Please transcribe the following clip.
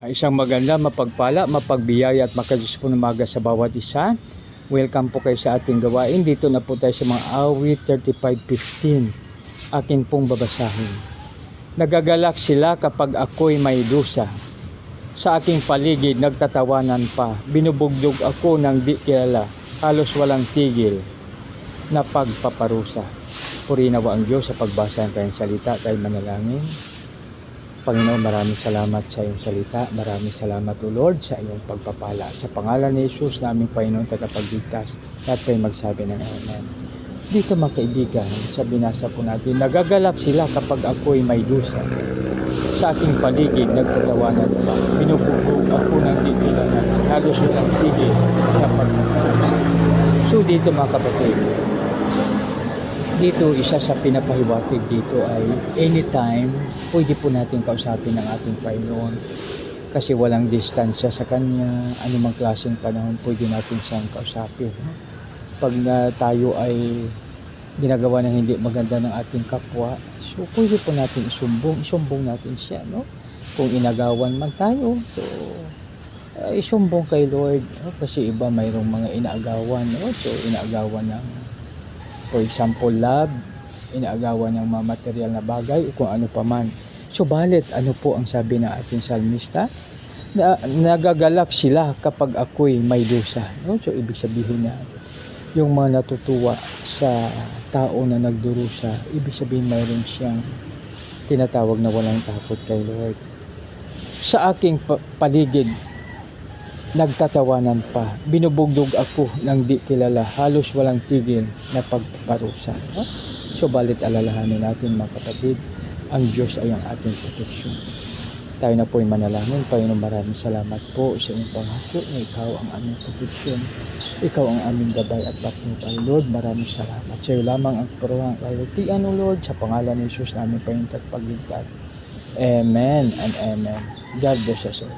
Isang maganda, mapagpala, mapagbiyaya at makadiyos po ng umaga sa bawat isa. Welcome po kayo sa ating gawain. Dito na po tayo sa mga awit 35:15. Akin pong babasahin. Nagagalak sila kapag ako'y may dusa. Sa aking paligid nagtatawanan pa. Binubugdog ako ng di kilala. Halos walang tigil na pagpaparusa. Purihin nawa ang Diyos sa pagbasa ng kanyang salita. Tayo manalangin. Panginoon, maraming salamat sa iyong salita. Maraming salamat, O Lord, sa iyong pagpapala. Sa pangalan ni Jesus, naming Panginoon tagapagligtas, at kayo magsabi ng Amen. Dito mga kaibigan, sa binasa po natin, nagagalak sila kapag ako'y may dusa. Sa aking paligid, nagtatawanan pa. Binububog ako ng di kilala. Halos walang tigil na pagpaparusa. So dito mga kapatid, dito isa sa pinapahiwatig dito ay anytime pwede po natin kausapin ang ating Panginoon kasi walang distansya sa Kanya. Anumang klaseng panahon pwede natin siyang kausapin. Pag tayo ay ginagawa ng hindi maganda ng ating kapwa, so pwede po natin isumbong natin siya, no? Kung inagawan man tayo, so isumbong kay Lord, no? Kasi iba mayroong mga inaagawan, no? So inaagawan ng, for example, love, inaagawan ng mga material na bagay o kung ano paman. Subalit, ano po ang sabi ng ating salmista? Nagagalak sila kapag ako'y may dusa. No? So, ibig sabihin na yung mga natutuwa sa tao na nagdurusa, ibig sabihin mayroon siyang tinatawag na walang takot kay Lord. Sa aking paligid, nagtatawanan pa. Binubugdog ako ng di kilala. Halos walang tigil na pagpaparusa. Subalit alalahanin natin mga kapatid, ang Diyos ay ang ating proteksyon. Tayo na po'y manalangin. Panginoon, maraming salamat po sa iyong pangako na ikaw ang aming proteksyon. Ikaw ang aming gabay at patnubay. Lord, maraming salamat. Sa iyo lamang ang karuhang kalutian, O Lord, sa pangalan ni Jesus namin Panginoon at pagligtas. Amen and Amen. God bless us all.